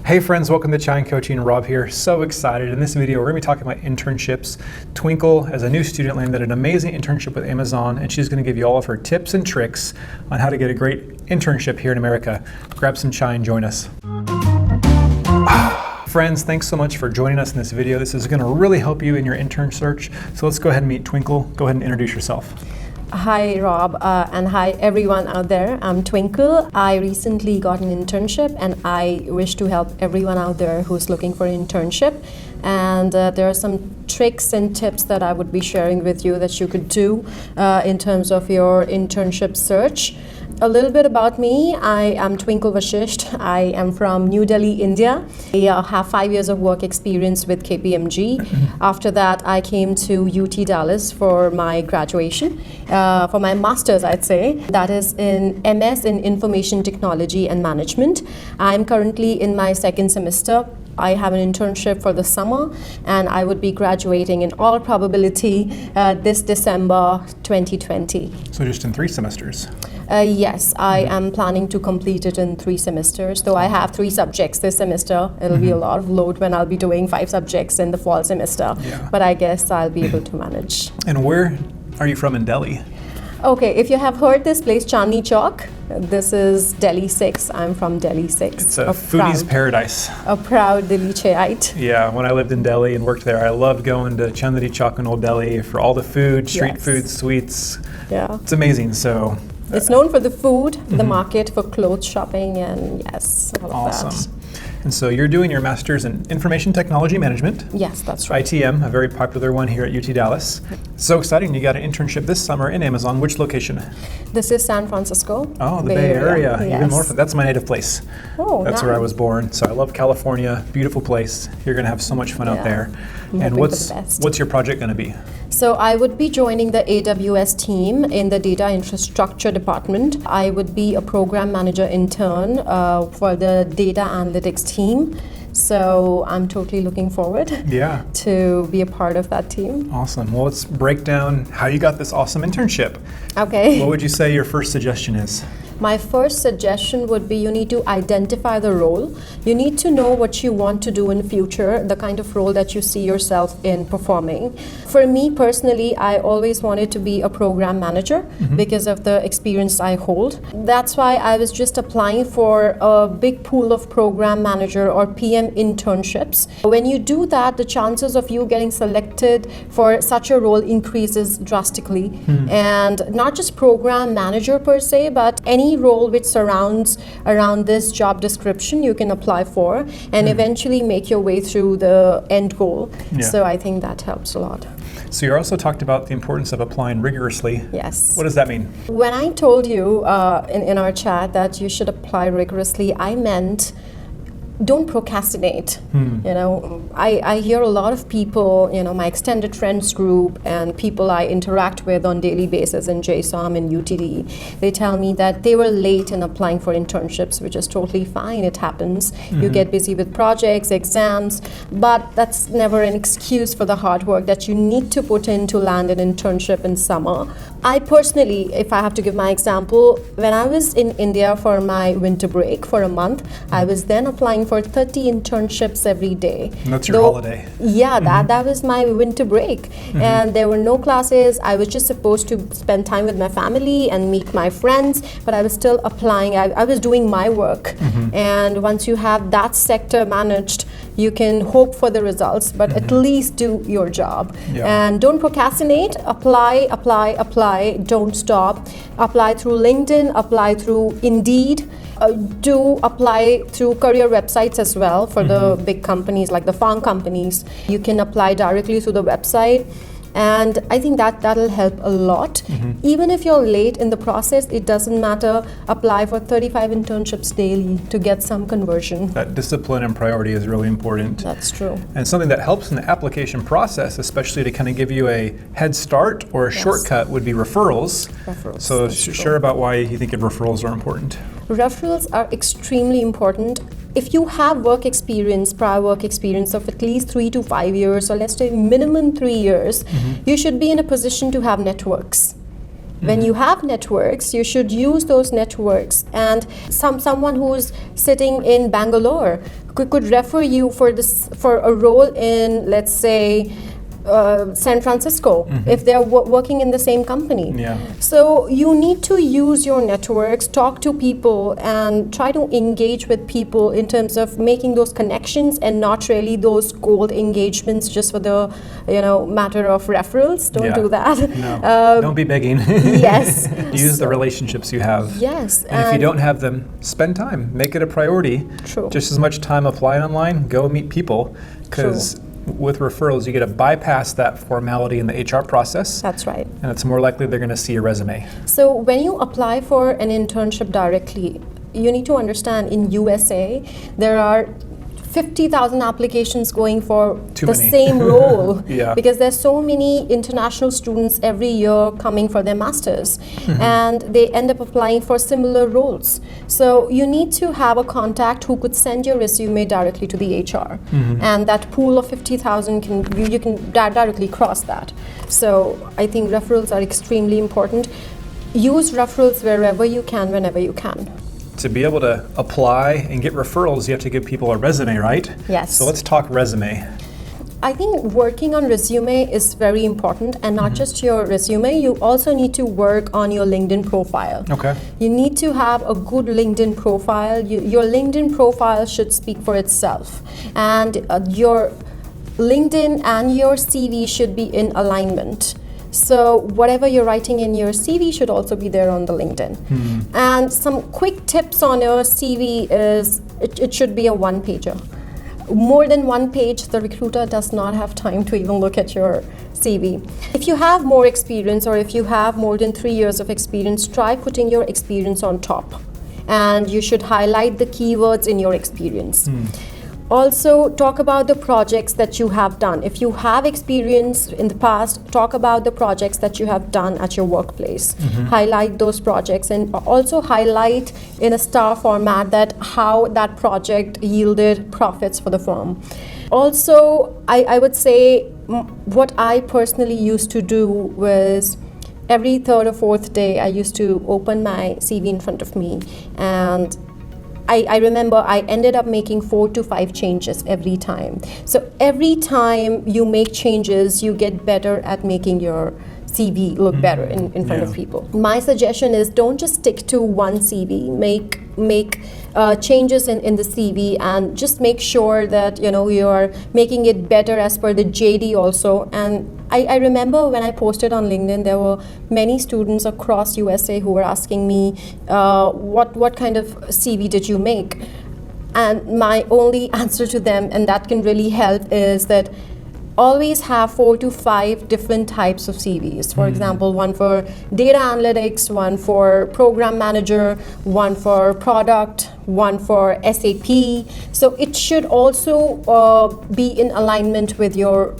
Hey friends, welcome to Chine Coaching. Rob here. So excited. In this video, we're going to be talking about internships. Twinkle, as a new student, landed an amazing internship with Amazon, and she's going to give you all of her tips and tricks on how to get a great internship here in America. Grab some chai and join us. Friends, thanks so much for joining us in this video. This is going to really help you in your intern search. So let's go ahead and meet Twinkle. Go ahead and introduce yourself. Hi Rob, and hi everyone out there. I'm Twinkle. I recently got an internship and I wish to help everyone out there who's looking for an internship. And there are some tricks and tips that I would be sharing with you that you could do in terms of your internship search. A little bit about me. I am Twinkle Vashisht. I am from New Delhi, India. I have 5 years of work experience with KPMG. After that, I came to UT Dallas for my graduation, for my master's, I'd say. That is in MS in Information Technology and Management. I'm currently in my second semester. I have an internship for the summer, and I would be graduating in all probability this December 2020. So just in 3 semesters? Yes, I am planning to complete it in 3 semesters, though I have 3 subjects this semester. It'll be a lot of load when I'll be doing 5 subjects in the fall semester, but I guess I'll be able to manage. And where are you from in Delhi? Okay, if you have heard this place, Chandni Chowk, this is Delhi 6. I'm from Delhi 6. It's a foodie's paradise. A proud Delhi-cheite. Yeah, when I lived in Delhi and worked there, I loved going to Chandni Chowk in Old Delhi for all the food, street food, sweets. Yeah. It's amazing, so. It's known for the food, the market, for clothes shopping, and yes, all of that. Awesome. And so you're doing your master's in Information Technology Management. Yes, that's right. ITM, a very popular one here at UT Dallas. So exciting, you got an internship this summer in Amazon. Which location? This is San Francisco. Oh, the Bay Area. Yes. Even more fun. That's my native place. Oh, that's where I was born. So I love California, beautiful place. You're gonna have so much fun out there. And what's your project gonna be? So I would be joining the AWS team in the data infrastructure department. I would be a program manager intern for the data analytics team. So I'm totally looking forward to be a part of that team. Awesome. Well, let's break down how you got this awesome internship. Okay. What would you say your first suggestion is? My first suggestion would be you need to identify the role. You need to know what you want to do in future, the kind of role that you see yourself in performing. For me personally, I always wanted to be a program manager because of the experience I hold. That's why I was just applying for a big pool of program manager or PM internships. When you do that, the chances of you getting selected for such a role increases drastically. And not just program manager per se, but any role which surrounds around this job description you can apply for and eventually make your way through the end goal. So I think that helps a lot. So you also talked about the importance of applying rigorously. Yes. What does that mean? When I told you in our chat that you should apply rigorously, I meant don't procrastinate. You know, I hear a lot of people, you know, my extended friends group and people I interact with on daily basis in JSOM and UTD, they tell me that they were late in applying for internships, which is totally fine. It happens. You get busy with projects, exams, but that's never an excuse for the hard work that you need to put in to land an internship in summer. I personally, if I have to give my example, when I was in India for my winter break for a month, I was then applying for 30 internships every day. And that's your holiday. Yeah, that was my winter break. And there were no classes. I was just supposed to spend time with my family and meet my friends, but I was still applying. I was doing my work. And once you have that sector managed, you can hope for the results, but at least do your job. And don't procrastinate. Apply, apply, apply. Don't stop. Apply through LinkedIn, apply through Indeed. Do apply through career websites as well for the big companies like the FAANG companies. You can apply directly through the website. And I think that'll help a lot. Even if you're late in the process, it doesn't matter. Apply for 35 internships daily to get some conversion. That discipline and priority is really important. That's true. And something that helps in the application process, especially to kind of give you a head start or a shortcut, would be referrals. So share about why you think referrals are important. Referrals are extremely important. If you have work experience, prior work experience of at least 3 to 5 years, or let's say minimum 3 years, you should be in a position to have networks. When you have networks, you should use those networks. And someone who's sitting in Bangalore could refer you for a role in, let's say, San Francisco, if they're working in the same company. Yeah. So you need to use your networks, talk to people, and try to engage with people in terms of making those connections and not really those cold engagements just for the matter of referrals. Don't do that. No, don't be begging. Yes. Use the relationships you have. Yes. And if you don't have them, spend time. Make it a priority. True. Just as much time applying online, go meet people. Because with referrals, you get to bypass that formality in the HR process. That's right. And it's more likely they're going to see your resume. So when you apply for an internship directly, you need to understand in USA, there are 50,000 applications going for the same role. Yeah. Because there's so many international students every year coming for their masters, and they end up applying for similar roles. So you need to have a contact who could send your resume directly to the HR, and that pool of 50,000 you can directly cross that. So I think referrals are extremely important. Use referrals wherever you can, whenever you can. To be able to apply and get referrals, you have to give people a resume, right? Yes. So let's talk resume. I think working on resume is very important, and not just your resume, you also need to work on your LinkedIn profile. Okay. You need to have a good LinkedIn profile. Your LinkedIn profile should speak for itself, and your LinkedIn and your CV should be in alignment. So whatever you're writing in your CV should also be there on the LinkedIn. And some quick tips on your CV is it should be a one-pager. More than one page, the recruiter does not have time to even look at your CV. If you have more experience, or if you have more than 3 years of experience, try putting your experience on top. And you should highlight the keywords in your experience. Also, talk about the projects that you have done. If you have experience in the past, talk about the projects that you have done at your workplace. Highlight those projects, and also highlight in a star format that how that project yielded profits for the firm. Also, I would say what I personally used to do was every third or fourth day, I used to open my CV in front of me, and I remember I ended up making 4 to 5 changes every time. So every time you make changes, you get better at making your CV look better in front of people. My suggestion is don't just stick to one CV. Make changes in the CV, and just make sure that you're making it better as per the JD also. And I remember when I posted on LinkedIn, there were many students across USA who were asking me, what kind of CV did you make? And my only answer to them, and that can really help, is that always have 4 to 5 different types of CVs. For example, one for data analytics, one for program manager, one for product, one for SAP. So it should also be in alignment with your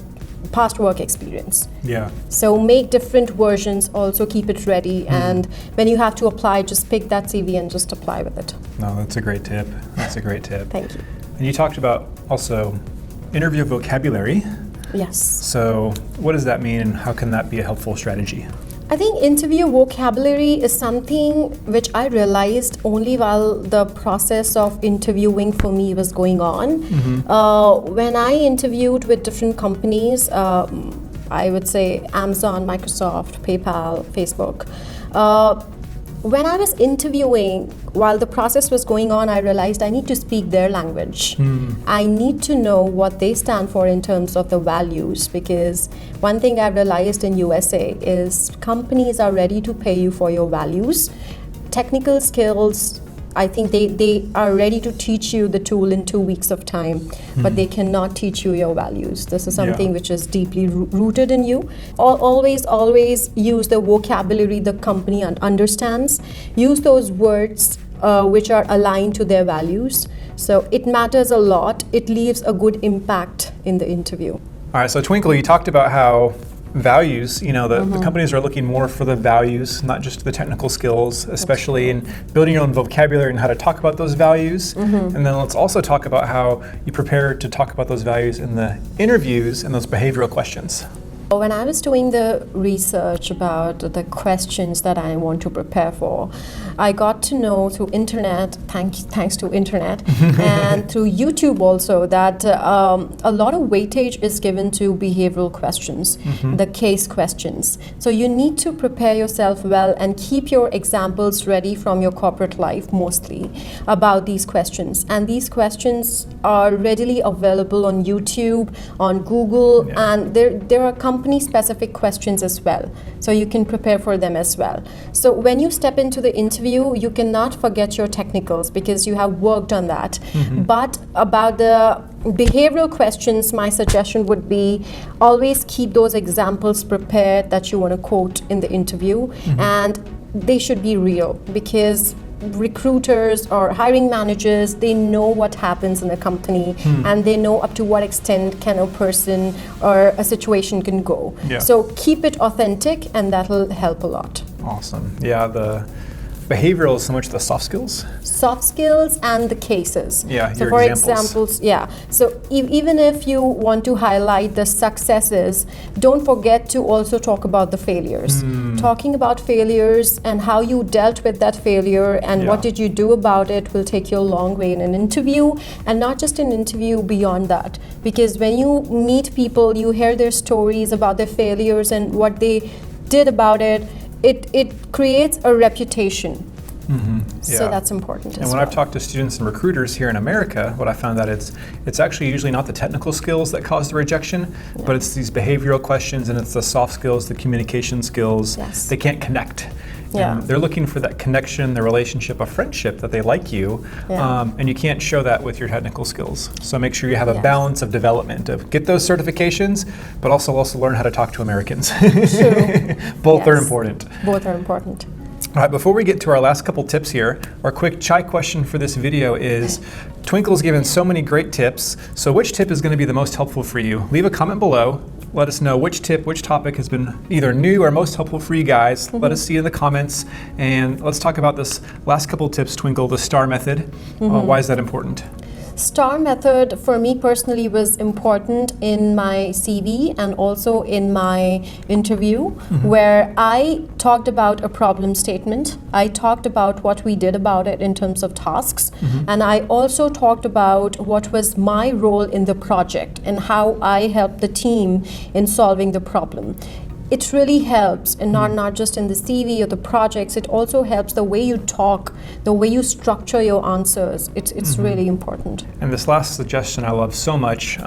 past work experience. Yeah. So make different versions, also keep it ready, and when you have to apply, just pick that CV and just apply with it. No, that's a great tip. That's a great tip. Thank you. And you talked about also interview vocabulary. Yes. So what does that mean, and how can that be a helpful strategy? I think interview vocabulary is something which I realized only while the process of interviewing for me was going on. When I interviewed with different companies, I would say Amazon, Microsoft, PayPal, Facebook. When I was interviewing, while the process was going on, I realized I need to speak their language. I need to know what they stand for in terms of the values, because one thing I've realized in USA is companies are ready to pay you for your values. Technical skills, I think they are ready to teach you the tool in 2 weeks of time, but they cannot teach you your values. This is something which is deeply rooted in you. Always use the vocabulary the company understands. Use those words which are aligned to their values. So it matters a lot. It leaves a good impact in the interview. All right, so Twinkle, you talked about how values, the companies are looking more for the values, not just the technical skills, especially in building your own vocabulary and how to talk about those values. And then let's also talk about how you prepare to talk about those values in the interviews and those behavioral questions. When I was doing the research about the questions that I want to prepare for, I got to know through internet, thanks to internet, and through YouTube also, that a lot of weightage is given to behavioral questions, the case questions. So you need to prepare yourself well and keep your examples ready from your corporate life mostly about these questions. And these questions are readily available on YouTube, on Google, and there are company-specific questions as well. So you can prepare for them as well. So when you step into the interview, you cannot forget your technicals because you have worked on that. But about the behavioral questions, my suggestion would be always keep those examples prepared that you want to quote in the interview, and they should be real because recruiters or hiring managers, they know what happens in a company and they know up to what extent can a person or a situation can go. So keep it authentic and that'll help a lot. Awesome. Yeah, the behavioral is so much the soft skills. Soft skills and the cases. Yeah, so your for examples. So even if you want to highlight the successes, don't forget to also talk about the failures. Talking about failures and how you dealt with that failure and what did you do about it will take you a long way in an interview, and not just an interview, beyond that. Because when you meet people, you hear their stories about their failures and what they did about it. It creates a reputation. So that's important as well. And when I've talked to students and recruiters here in America, what I found that it's actually usually not the technical skills that cause the rejection, but it's these behavioral questions and it's the soft skills, the communication skills. They can't connect. And they're looking for that connection, the relationship, a friendship that they like you, and you can't show that with your technical skills. So make sure you have a balance of development of get those certifications, but also learn how to talk to Americans. Both are important. Both are important. All right, before we get to our last couple tips here, our quick chai question for this video is, Twinkle's given so many great tips, so which tip is going to be the most helpful for you? Leave a comment below. Let us know which tip, which topic has been either new or most helpful for you guys. Let us see in the comments, and let's talk about this last couple tips, Twinkle, the STAR method. Why is that important? STAR method for me personally was important in my CV and also in my interview, where I talked about a problem statement. I talked about what we did about it in terms of tasks, and I also talked about what was my role in the project and how I helped the team in solving the problem. It really helps, and not just in the CV or the projects, it also helps the way you talk, the way you structure your answers. It's really important. And this last suggestion I love so much.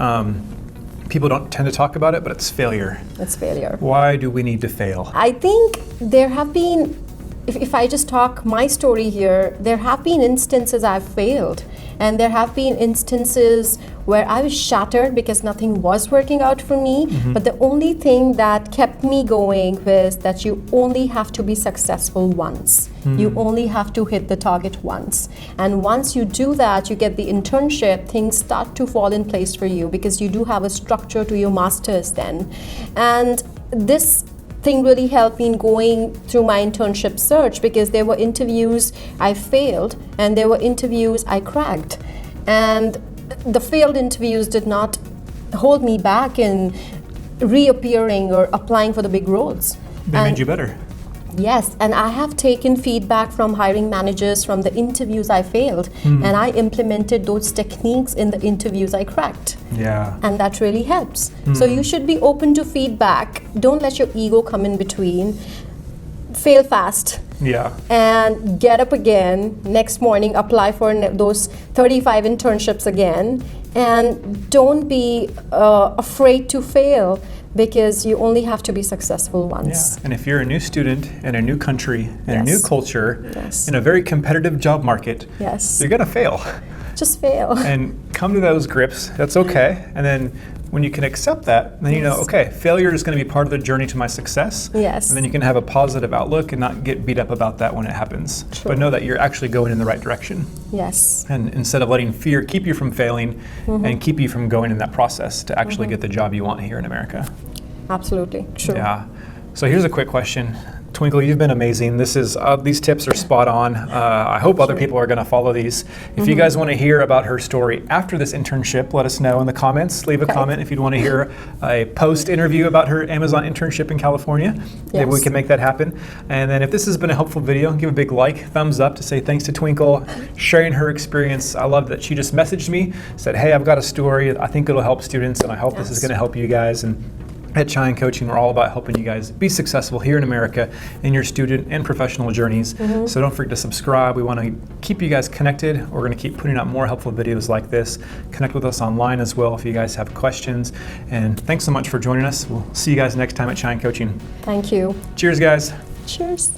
People don't tend to talk about it, but it's failure. It's failure. Why do we need to fail? I think there have been, if I just talk my story here, there have been instances I've failed. And there have been instances where I was shattered because nothing was working out for me. But the only thing that kept me going was that you only have to be successful once. You only have to hit the target once. And once you do that, you get the internship, things start to fall in place for you because you do have a structure to your master's then. And this thing really helped me in going through my internship search because there were interviews I failed and there were interviews I cracked. And the failed interviews did not hold me back in reappearing or applying for the big roles. They made you better. Yes, and I have taken feedback from hiring managers from the interviews I failed, and I implemented those techniques in the interviews I cracked. And that really helps. So you should be open to feedback. Don't let your ego come in between. Fail fast. And get up again next morning, apply for those 35 internships again, and don't be afraid to fail, because you only have to be successful once. And if you're a new student in a new country, in a new culture, in a very competitive job market, you're gonna fail. Just fail. And come to those grips, that's okay. And then when you can accept that, then you know, okay, failure is gonna be part of the journey to my success. And then you can have a positive outlook and not get beat up about that when it happens. But know that you're actually going in the right direction. And instead of letting fear keep you from failing and keep you from going in that process to actually get the job you want here in America. Absolutely, true. So here's a quick question. Twinkle, you've been amazing. These tips are spot on. I hope other people are going to follow these. If you guys want to hear about her story after this internship, let us know in the comments. Leave a comment if you'd want to hear a post interview about her Amazon internship in California. Maybe we can make that happen. And then if this has been a helpful video, give a big like, thumbs up to say thanks to Twinkle, sharing her experience. I love that she just messaged me, said, hey, I've got a story. I think it'll help students, and I hope this is going to help you guys. And at Cheyenne Coaching, we're all about helping you guys be successful here in America in your student and professional journeys. So don't forget to subscribe. We want to keep you guys connected. We're going to keep putting out more helpful videos like this. Connect with us online as well if you guys have questions. And thanks so much for joining us. We'll see you guys next time at Cheyenne Coaching. Thank you. Cheers, guys. Cheers.